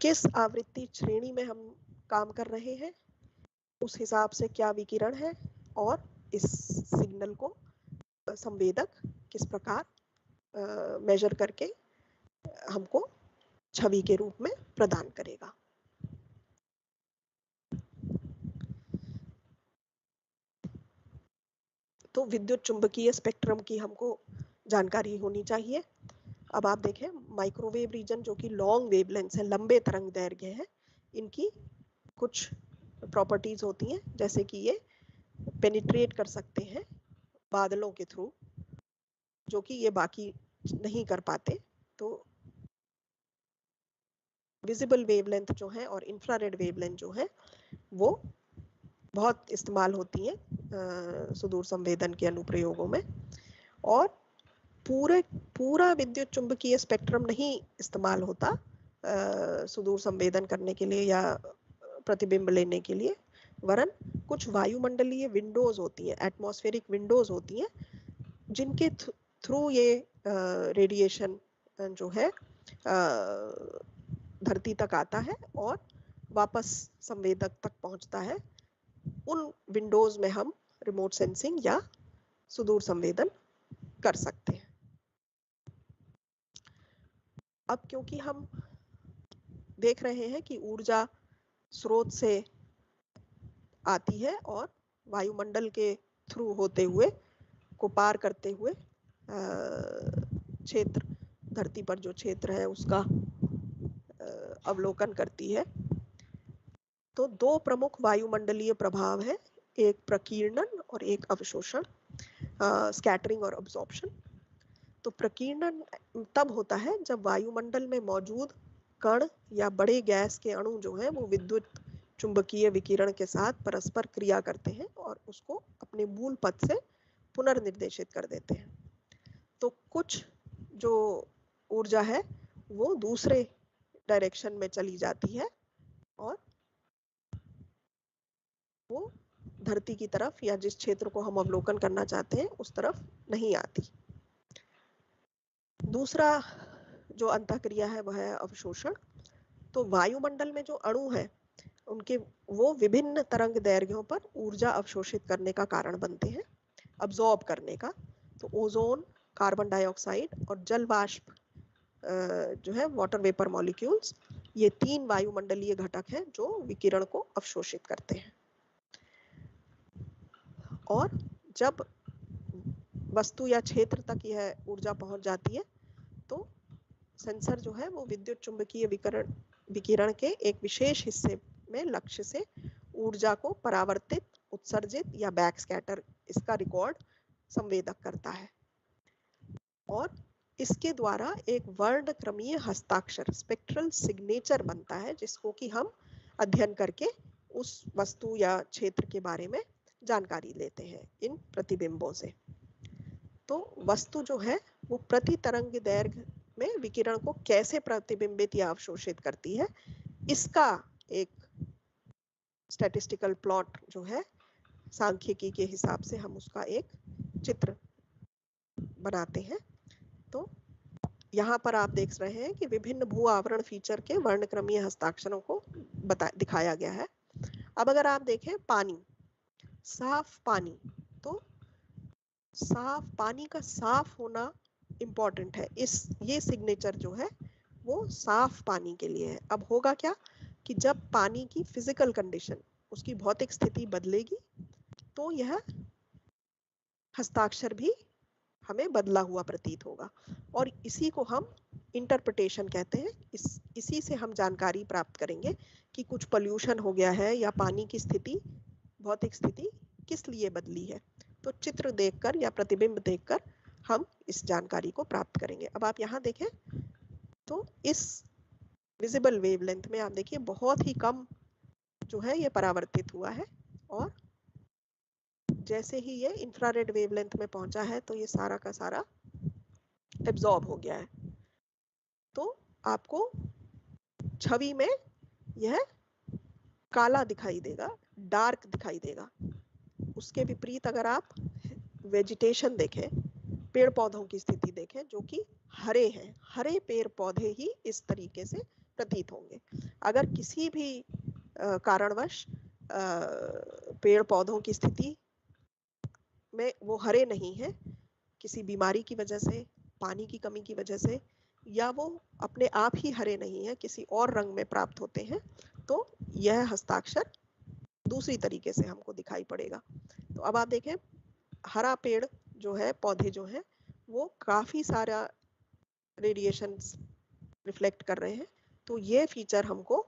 S1: किस आवृत्ति श्रेणी में हम काम कर रहे हैं, उस हिसाब से क्या विकिरण है, और इस सिग्नल को संवेदक किस प्रकार मेजर करके हमको छवि के रूप में प्रदान करेगा। तो विद्युत चुंबकीय स्पेक्ट्रम की हमको जानकारी होनी चाहिए। अब आप देखें, माइक्रोवेव रीजन जो कि लॉन्ग वेवलेंथ है, लंबे तरंग दैर्घ्य है, इनकी कुछ प्रॉपर्टीज होती हैं, जैसे कि ये पेनिट्रेट कर सकते हैं बादलों के थ्रू, जो कि ये बाकी नहीं कर पाते। तो विजिबल वेवलेंथ जो है और इंफ्रारेड वेवलेंथ जो है वो बहुत इस्तेमाल होती हैं सुदूर संवेदन के अनुप्रयोगों में। और पूरा विद्युत चुंबकीय स्पेक्ट्रम नहीं इस्तेमाल होता सुदूर संवेदन करने के लिए या प्रतिबिंब लेने के लिए, वरन कुछ वायुमंडलीय विंडोज होती हैं, एटमॉस्फेरिक विंडोज होती हैं, जिनके थ्रू ये रेडिएशन जो है धरती तक आता है और वापस संवेदक तक पहुंचता है। उन विंडोज में हम रिमोट सेंसिंग या सुदूर संवेदन कर सकते हैं। अब क्योंकि हम देख रहे हैं कि ऊर्जा स्रोत से आती है और वायुमंडल के थ्रू होते हुए को पार करते हुए क्षेत्र, धरती पर जो क्षेत्र है उसका अवलोकन करती है, तो दो प्रमुख वायुमंडलीय प्रभाव है, एक प्रकीर्णन और एक अवशोषण, स्कैटरिंग और अब्जॉर्प्शन। तो प्रकीर्णन तब होता है जब वायुमंडल में मौजूद कण या बड़े गैस के अणु जो हैं वो विद्युत चुंबकीय विकिरण के साथ परस्पर क्रिया करते हैं और उसको अपने मूल पथ से पुनर्निर्देशित कर देते हैं। तो कुछ जो ऊर्जा है वो दूसरे डायरेक्शन में चली जाती है और वो धरती की तरफ या जिस क्षेत्र को हम अवलोकन करना चाहते हैं उस तरफ नहीं आती। दूसरा जो अंतःक्रिया है वह है अवशोषण। तो वायुमंडल में जो अणु है उनके वो विभिन्न तरंग दैर्घ्यों पर ऊर्जा अवशोषित करने का कारण बनते हैं, अब्सॉर्ब करने का। तो ओजोन, कार्बन डाइऑक्साइड और जल वाष्प जो है वाटर वेपर मॉलिक्यूल्स, ये तीन वायुमंडलीय घटक हैं जो विकिरण को अवशोषित करते हैं। और जब वस्तु या क्षेत्र तक यह ऊर्जा पहुंच जाती है तो सेंसर जो है वो विद्युत चुंबकीय विकिरण के एक विशेष हिस्से में लक्ष्य से ऊर्जा को परावर्तित, उत्सर्जित या बैक स्कैटर, इसका रिकॉर्ड संवेदक करता है और इसके द्वारा एक वर्णक्रमीय हस्ताक्षर, स्पेक्ट्रल सिग्नेचर बनता है, जिसको कि हम अध्ययन करके उस वस्तु या क्षेत्र के बारे में जानकारी लेते हैं इन प्रतिबिंबों से। तो वस्तु जो है वो प्रति तरंग दैर्घ्य में विकिरण को कैसे प्रतिबिंबित या अवशोषित करती है, इसका एक स्टैटिस्टिकल प्लॉट जो है सांख्यिकी के हिसाब से हम उसका एक चित्र बनाते हैं। तो यहाँ पर आप देख रहे हैं कि विभिन्न भू आवरण फीचर के वर्णक्रमीय हस्ताक्षरों को दिखाया गया है। अब अगर आप देखें पानी, साफ पानी, तो साफ पानी का साफ होना इम्पॉर्टेंट है। ये सिग्नेचर जो है वो साफ पानी के लिए है। अब होगा क्या कि जब पानी की फिजिकल कंडीशन, उसकी भौतिक स्थिति बदलेगी तो यह हस्ताक्षर भी हमें बदला हुआ प्रतीत होगा और इसी को हम इंटरप्रिटेशन कहते हैं। इसी से हम जानकारी प्राप्त करेंगे कि कुछ पोल्यूशन हो गया है या पानी की स्थिति, भौतिक स्थिति किस लिए बदली है। तो चित्र देखकर या प्रतिबिंब देखकर हम इस जानकारी को प्राप्त करेंगे। अब आप यहाँ देखें तो इस विजिबल वेवलेंथ में आप देखिए बहुत ही कम जो है ये परावर्तित हुआ है और जैसे ही ये इंफ्रारेड वेवलेंथ में पहुंचा है तो ये सारा का सारा एब्जॉर्ब हो गया है, तो आपको छवि में यह काला दिखाई देगा, डार्क दिखाई देगा। उसके विपरीत अगर आप वेजिटेशन देखें, पेड़ पौधों की स्थिति देखें जो कि हरे हैं, हरे पेड़ पौधे ही इस तरीके से प्रतीत होंगे। अगर किसी भी कारणवश पेड़ पौधों की स्थिति में वो हरे नहीं है, किसी बीमारी की वजह से, पानी की कमी की वजह से, या वो अपने आप ही हरे नहीं है, किसी और रंग में प्राप्त होते हैं, तो यह हस्ताक्षर दूसरी तरीके से हमको दिखाई पड़ेगा। तो अब आप देखें, हरा पेड़ जो है, पौधे जो है, वो काफी सारा रेडिएशन रिफ्लेक्ट कर रहे हैं, तो ये फीचर हमको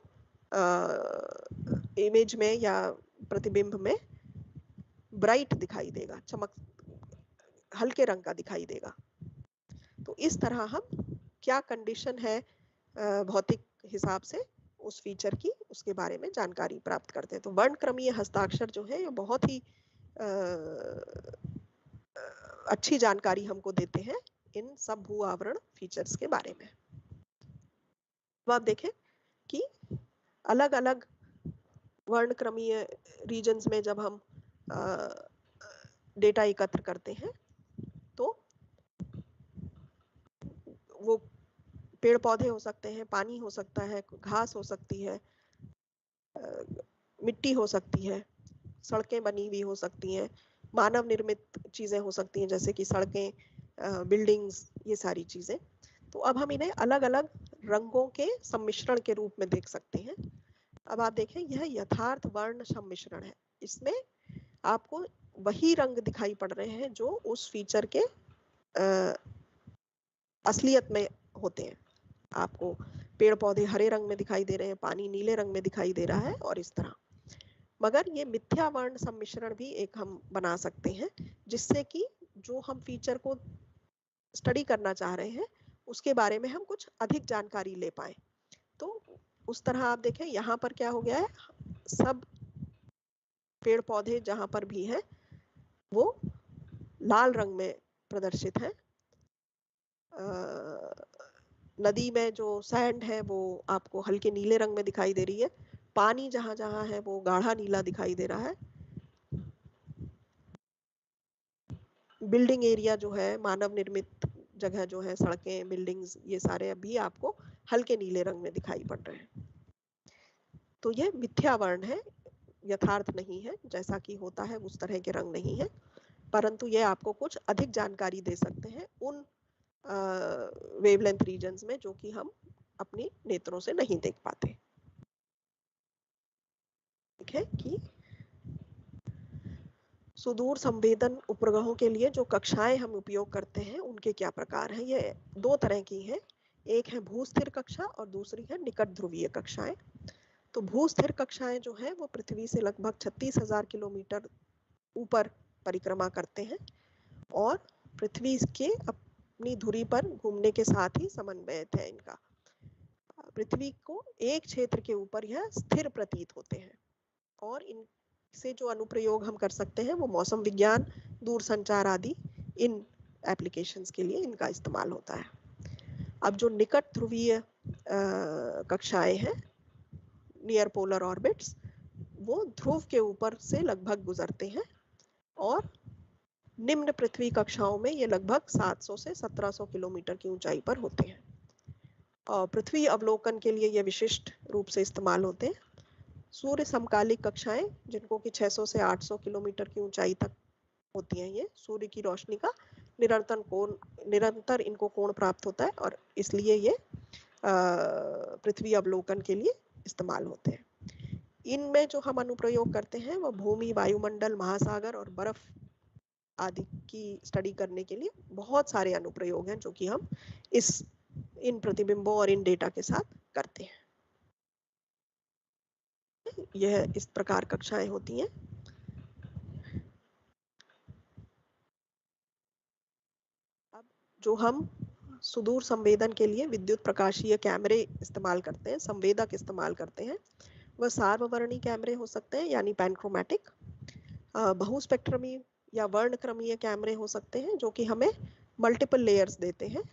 S1: इमेज में या प्रतिबिंब में ब्राइट दिखाई देगा, चमक हल्के रंग का दिखाई देगा। तो इस तरह हम क्या कंडीशन है भौतिक हिसाब से उस फीचर की, उसके बारे में जानकारी प्राप्त करते हैं। तो वर्णक्रमीय हस्ताक्षर जो है ये बहुत ही अच्छी जानकारी हमको देते हैं इन सब भू आवरण फीचर्स के बारे में। अब आप देखें कि अलग अलग वर्णक्रमीय रीजन्स में जब हम डेटा एकत्र करते हैं तो वो पेड़ पौधे हो सकते हैं, पानी हो सकता है, घास हो सकती है, मिट्टी हो सकती है, सड़कें बनी हुई हो सकती हैं, मानव निर्मित चीजें हो सकती हैं जैसे कि सड़कें, बिल्डिंग्स, ये सारी चीजें। तो अब हम इन्हें अलग अलग रंगों के सम्मिश्रण के रूप में देख सकते हैं। अब आप देखें, यह यथार्थ वर्ण सम्मिश्रण है। इसमें आपको वही रंग दिखाई पड़ रहे हैं जो उस फीचर के असलियत में होते हैं। आपको पेड़ पौधे हरे रंग में दिखाई दे रहे हैं, पानी नीले रंग में दिखाई दे रहा है, और इस तरह। मगर ये मिथ्या वर्ण सम्मिश्रण भी एक हम बना सकते हैं, जिससे कि जो हम फीचर को स्टडी करना चाह रहे हैं उसके बारे में हम कुछ अधिक जानकारी ले पाए। तो उस तरह आप देखें, यहाँ पर क्या हो गया है, सब पेड़ पौधे जहां पर भी हैं वो लाल रंग में प्रदर्शित है। नदी में जो सैंड है वो आपको हल्के नीले रंग में दिखाई दे रही है, पानी जहां जहां है वो गाढ़ा नीला दिखाई दे रहा है, बिल्डिंग एरिया जो है, मानव निर्मित जगह जो है, सड़कें, बिल्डिंग्स, ये सारे अभी आपको हल्के नीले रंग में दिखाई पड़ रहे हैं। तो ये मिथ्या वर्ण है, यथार्थ नहीं है, जैसा कि होता है उस तरह के रंग नहीं है, परंतु ये आपको कुछ अधिक जानकारी दे सकते हैं उन वेवलेंथ रीजन्स में जो कि हम अपनी नेत्रों से नहीं देख पाते। ठीक है कि सुदूर संवेदन उपग्रहों के लिए जो कक्षाएं हम उपयोग करते हैं उनके क्या प्रकार हैं। ये दो तरह की हैं, एक है भूस्थिर कक्षा और दूसरी है निकट ध्रुवीय कक्षाएं। तो भूस्थिर कक्षाएं जो है वो पृथ्वी से लगभग 36,000 किलोमीटर ऊपर परिक्रमा करते हैं और पृथ्वी के अपनी धुरी पर घूमने के साथ ही समन्वयित है इनका। पृथ्वी को एक क्षेत्र के ऊपर यह स्थिर प्रतीत होते हैं और इनसे जो अनुप्रयोग हम कर सकते हैं वो मौसम विज्ञान, दूरसंचार आदि इन एप्लीकेशंस के लिए इनका इस्तेमाल होता है। अब जो निकट ध्रुवीय कक्षाएं हैं, नियर पोलर ऑर्बिट्स, वो ध्रुव के ऊपर से लगभग गुजरते हैं और निम्न पृथ्वी कक्षाओं में ये लगभग 700 से 1700 किलोमीटर की ऊंचाई पर होते हैं। और पृथ्वी अवलोकन के लिए ये विशिष्ट रूप से इस्तेमाल होते हैं। सूर्य समकालिक कक्षाएं जिनको कि 600 से 800 किलोमीटर की ऊंचाई तक होती हैं, ये सूर्य की रोशनी का निरंतर इनको कोण प्राप्त होता है और इसलिए ये पृथ्वी अवलोकन के लिए इस्तेमाल होते हैं। इनमें जो हम अनुप्रयोग करते हैं वो भूमि, वायुमंडल, महासागर और बर्फ आदि की स्टडी करने के लिए बहुत सारे अनुप्रयोग हैं जो कि हम इन प्रतिबिंबों और इन डेटा के साथ करते हैं। यह इस प्रकार कक्षाएं होती हैं। अब जो हम सुदूर संवेदन के लिए विद्युत प्रकाशीय कैमरे इस्तेमाल करते हैं, संवेदक इस्तेमाल करते हैं, वह सार्ववर्णी कैमरे हो सकते हैं यानी पैनक्रोमैटिक, बहुस्पेक्ट्रमी या वर्णक्रमीय कैमरे हो सकते हैं जो कि हमें मल्टीपल लेयर्स देते हैं,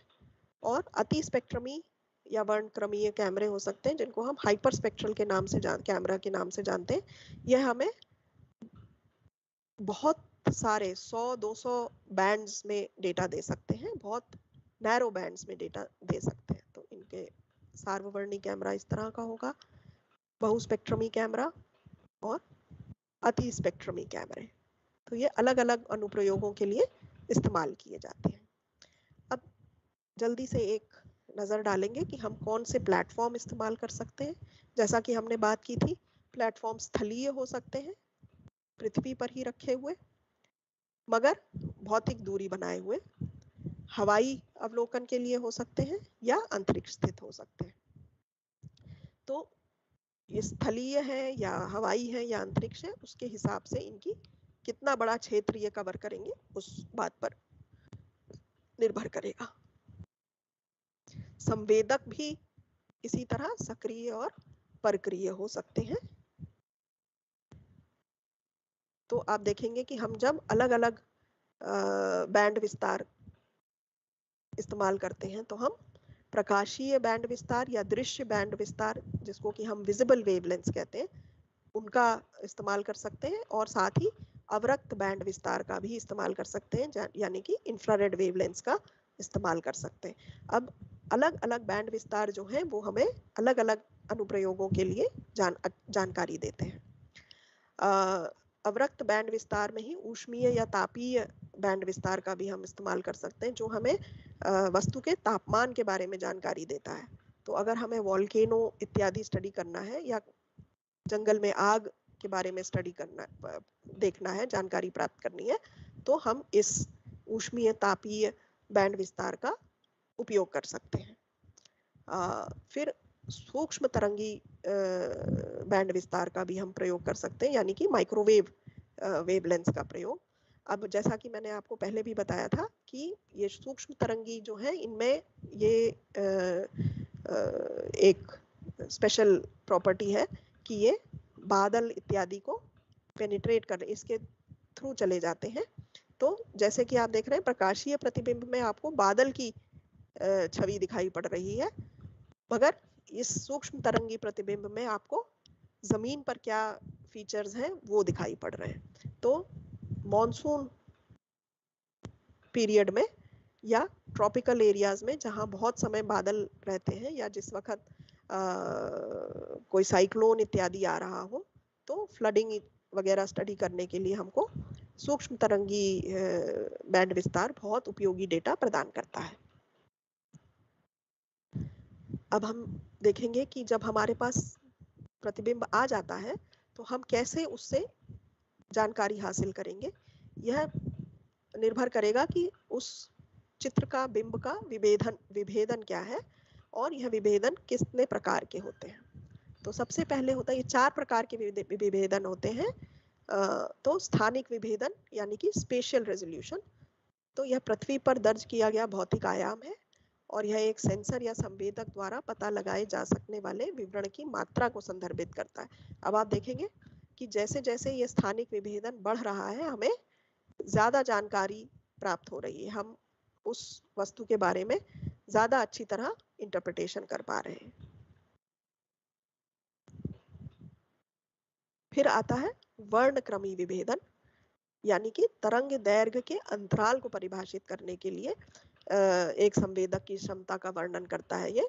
S1: और अति स्पेक्ट्रमी या वर्णक्रमीय कैमरे हो सकते हैं जिनको हम हाइपर स्पेक्ट्रल के नाम से कैमरा के नाम से जानते हैं। यह हमें बहुत सारे 100-200 बैंड्स में डेटा दे सकते हैं, बहुत नैरो बैंड्स में डेटा दे सकते हैं। तो इनके सार्ववर्णी कैमरा इस तरह का होगा, बहुस्पेक्ट्रमी कैमरा और अति स्पेक्ट्रमी कैमरे। तो ये अलग अलग अनुप्रयोगों के लिए इस्तेमाल किए जाते हैं। अब जल्दी से एक नज़र डालेंगे कि हम कौन से प्लेटफॉर्म इस्तेमाल कर सकते हैं। जैसा कि हमने बात की थी, प्लेटफॉर्म स्थलीय हो सकते हैं, पृथ्वी पर ही रखे हुए मगर भौतिक दूरी बनाए हुए, हवाई अवलोकन के लिए हो सकते हैं या अंतरिक्ष स्थित हो सकते हैं। तो ये स्थलीय है या हवाई है या अंतरिक्ष है, उसके हिसाब से इनकी कितना बड़ा क्षेत्र ये कवर करेंगे उस बात पर निर्भर करेगा। संवेदक भी इसी तरह सक्रिय और परक्रिय हो सकते हैं। तो आप देखेंगे कि हम जब अलग अलग बैंड विस्तार इस्तेमाल करते हैं तो हम प्रकाशीय बैंड विस्तार या दृश्य बैंड विस्तार, जिसको कि हम विजिबल वेवलेंथ्स कहते हैं, उनका इस्तेमाल कर सकते हैं, और साथ ही अवरक्त बैंड विस्तार का भी इस्तेमाल कर सकते हैं, यानी कि इंफ्रारेड वेवलेंथ्स का इस्तेमाल कर सकते हैं। अब अलग अलग बैंड विस्तार जो हैं वो हमें अलग अलग अनुप्रयोगों के लिए जानकारी देते हैं। अवरक्त बैंड विस्तार में ही ऊष्मीय या तापीय बैंड विस्तार का भी हम इस्तेमाल कर सकते हैं, जो हमें वस्तु के तापमान के बारे में जानकारी देता है। तो अगर हमें वॉल्केनो इत्यादि स्टडी करना है या जंगल में आग के बारे में स्टडी करना, देखना है, जानकारी प्राप्त करनी है, तो हम इस ऊष्मीय तापीय बैंड विस्तार का उपयोग कर सकते हैं। फिर सूक्ष्म तरंगी बैंड विस्तार का भी हम प्रयोग कर सकते हैं, यानी कि माइक्रोवेव वेवलेंथ का प्रयोग। अब जैसा कि मैंने आपको पहले भी बताया था कि ये सूक्ष्म तरंगी जो है, इनमें ये एक स्पेशल प्रॉपर्टी है कि ये बादल इत्यादि को पेनिट्रेट कर, इसके थ्रू चले जाते हैं। तो जैसे कि आप देख रहे हैं, प्रकाशीय प्रतिबिंब में आपको बादल की छवि दिखाई पड़ रही है, मगर इस सूक्ष्म तरंगी प्रतिबिंब में आपको जमीन पर क्या फीचर्स हैं वो दिखाई पड़ रहे हैं। तो मॉनसून पीरियड में या ट्रॉपिकल एरियाज में जहां बहुत समय बादल रहते हैं, या जिस वक्त कोई साइक्लोन इत्यादि आ रहा हो, तो फ्लडिंग वगैरह स्टडी करने के लिए हमको सूक्ष्म तरंगी बैंड विस्तार बहुत उपयोगी डेटा प्रदान करता है। अब हम देखेंगे कि जब हमारे पास प्रतिबिंब आ जाता है तो हम कैसे उससे जानकारी हासिल करेंगे। यह निर्भर करेगा कि उस चित्र का, बिंब का विभेदन क्या है, और यह विभेदन कितने प्रकार के होते हैं। तो सबसे पहले होता है, ये 4 प्रकार के विभेदन होते हैं। तो स्थानिक विभेदन यानी कि स्पेशियल रेजोल्यूशन, तो यह पृथ्वी पर दर्ज किया गया भौतिक आयाम है, और यह एक सेंसर या संवेदक द्वारा पता लगाए जा सकने वाले विवरण की मात्रा को संदर्भित करता है। अब आप देखेंगे कि जैसे जैसे ये स्थानिक विभेदन बढ़ रहा है, हमें ज्यादा जानकारी प्राप्त हो रही है, हम उस वस्तु के बारे में ज्यादा अच्छी तरह इंटरप्रिटेशन कर पा रहे हैं। फिर आता है वर्णक्रमी विभेदन, यानी कि तरंग दैर्घ्य के अंतराल को परिभाषित करने के लिए एक संवेदक की क्षमता का वर्णन करता है ये।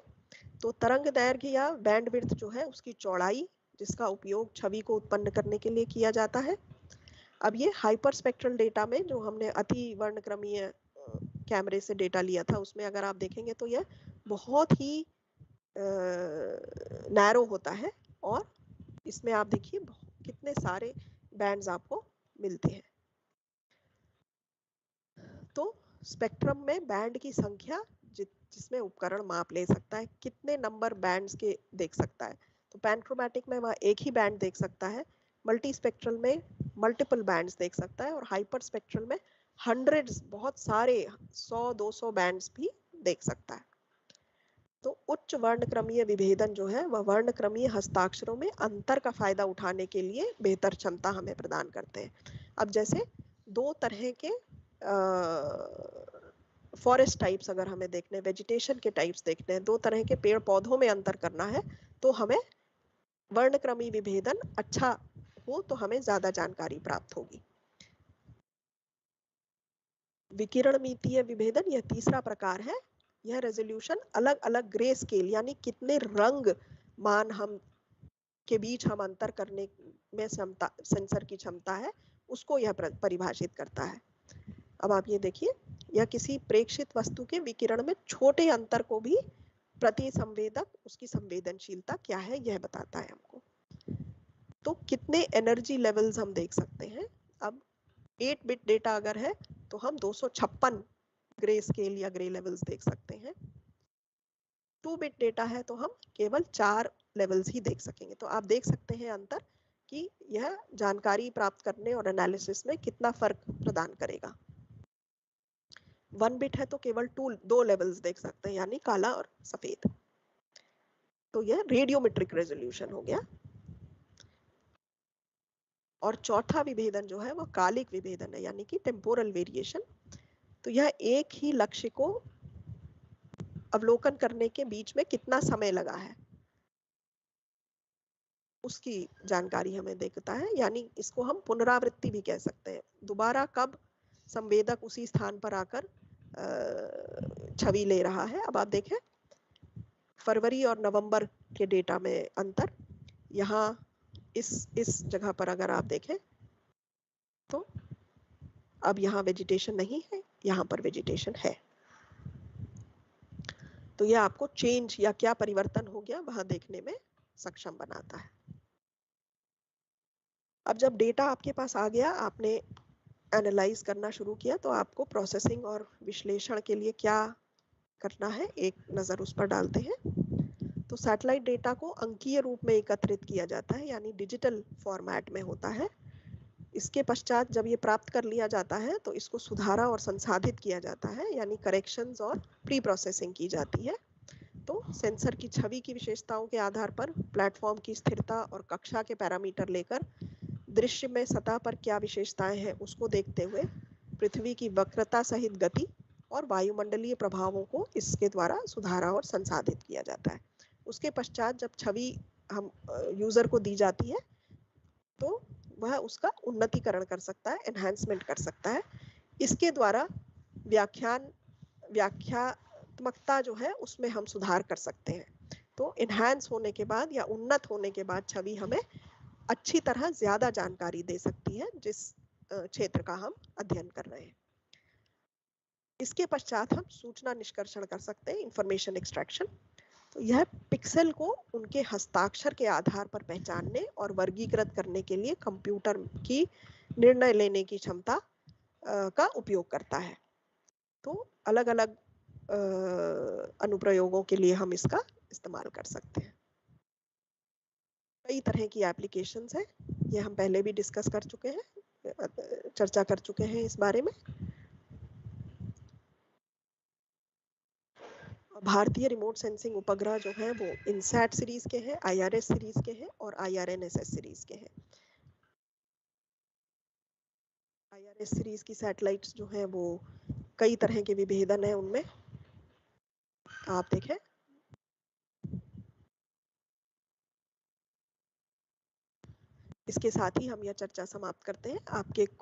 S1: तो तरंग दैर्घ्य या बैंडविड्थ जो है, उसकी चौड़ाई, जिसका उपयोग छवि को उत्पन्न करने के लिए किया जाता है। अब ये हाइपर स्पेक्ट्रल डेटा में, जो हमने अति वर्णक्रमीय कैमरे से डेटा लिया था, उसमें अगर आप देखेंगे तो यह बहुत ही नैरो होता है, और इसमें आप देखिए कितने सारे बैंड्स आपको मिलते हैं। तो स्पेक्ट्रम में बैंड की संख्या जिसमें उपकरण माप ले सकता है, कितने नंबर बैंड्स के देख सकता है। तो पैनक्रोमैटिक में वह एक ही बैंड देख सकता है, मल्टी स्पेक्ट्रल में मल्टीपल बैंड्स देख सकता है, और हाइपर स्पेक्ट्रल में हंड्रेड्स, बहुत सारे 100-200 बैंड्स भी देख सकता है। तो उच्च वर्णक्रमीय विभेदन जो है, वह वर्णक्रमीय हस्ताक्षरों में अंतर का फायदा उठाने के लिए बेहतर क्षमता हमें प्रदान करते हैं। अब जैसे दो तरह के फॉरेस्ट टाइप्स अगर हमें देखने, वेजिटेशन के टाइप्स देखने हैं, दो तरह के पेड़ पौधों में अंतर करना है, तो हमें वर्णक्रमी विभेदन अच्छा हो तो हमें ज्यादा जानकारी प्राप्त होगी। विकिरण मितीय विभेदन यह तीसरा प्रकार है। यह रेजोल्यूशन अलग अलग ग्रे स्केल यानी कितने रंग मान हम के बीच हम अंतर करने में क्षमता, सेंसर की क्षमता है, उसको यह परिभाषित करता है। अब आप ये देखिए, यह किसी प्रेक्षित वस्तु के विकिरण में छोटे अंतर को भी प्रति संवेदक उसकी संवेदनशीलता क्या है यह बताता है हमको। तो कितने एनर्जी लेवल्स हम देख सकते हैं। अब 8 बिट डेटा अगर है तो हम 256 ग्रे स्केल या ग्रे लेवल्स देख सकते हैं। 2 बिट डेटा है तो हम केवल 4 लेवल्स ही देख सकेंगे। तो आप देख सकते हैं अंतर कि यह जानकारी प्राप्त करने और एनालिसिस में कितना फर्क प्रदान करेगा। 1 बिट है तो केवल 2 लेवल्स देख सकते हैं, यानी काला और सफेद। तो यह रेडियोमेट्रिक रेजोल्यूशन हो गया। और चौथा विभेदन जो है वो कालिक विभेदन है, यानी कि टेम्पोरल वेरिएशन। तो यह एक ही लक्ष्य को अवलोकन करने के बीच में कितना समय लगा है उसकी जानकारी हमें देता है, यानी इसको हम पुनरावृत्ति भी कह सकते हैं। दोबारा कब संवेदक उसी स्थान पर आकर छवि ले रहा है। अब आप देखें फरवरी और नवंबर के डेटा में अंतर, यहाँ इस जगह पर अगर आप देखें तो अब यहाँ वेजिटेशन नहीं है, यहाँ पर वेजिटेशन है। तो यह आपको चेंज या क्या परिवर्तन हो गया वहां देखने में सक्षम बनाता है। अब जब डेटा आपके पास आ गया, आपने एनालाइज करना शुरू किया, तो आपको प्रोसेसिंग और विश्लेषण के लिए क्या करना है एक नज़र उस पर डालते हैं। तो सैटेलाइट डेटा को अंकीय रूप में एकत्रित किया जाता है, यानी डिजिटल फॉर्मेट में होता है। इसके पश्चात जब ये प्राप्त कर लिया जाता है तो इसको सुधारा और संसाधित किया जाता है, यानी करेक्शंस और प्री प्रोसेसिंग की जाती है। तो सेंसर की छवि की विशेषताओं के आधार पर प्लेटफॉर्म की स्थिरता और कक्षा के पैरामीटर लेकर दृश्य में सतह पर क्या विशेषताएं हैं उसको देखते हुए पृथ्वी की वक्रता सहित गति और वायुमंडलीय प्रभावों को इसके द्वारा सुधारा और संसाधित किया जाता है। उसके पश्चात जब छवि हम यूजर को दी जाती है तो वह उसका उन्नतीकरण कर सकता है, एनहांसमेंट कर सकता है। इसके द्वारा व्याख्यात्मकता जो है उसमें हम सुधार कर सकते हैं। तो इनहैंस होने के बाद या उन्नत होने के बाद छवि हमें अच्छी तरह ज्यादा जानकारी दे सकती है जिस क्षेत्र का हम अध्ययन कर रहे हैं। इसके पश्चात हम सूचना निष्कर्षण कर सकते हैं, इंफॉर्मेशन एक्सट्रैक्शन। तो यह पिक्सेल को उनके हस्ताक्षर के आधार पर पहचानने और वर्गीकृत करने के लिए कंप्यूटर की निर्णय लेने की क्षमता का उपयोग करता है। तो अलग अलग अनुप्रयोगों के लिए हम इसका इस्तेमाल कर सकते हैं। कई तरह की एप्लीकेशंस हैं, ये हम पहले भी डिस्कस कर चुके हैं, चर्चा कर चुके हैं इस बारे में। भारतीय रिमोट सेंसिंग उपग्रह जो है वो इनसैट सीरीज के हैं, IRS सीरीज के हैं और IRNSS सीरीज के हैं। IRS सीरीज की सैटेलाइट्स जो हैं वो कई तरह के विभेदन है उनमें, आप देखें। इसके साथ ही हम यह चर्चा समाप्त करते हैं। आपके कुछ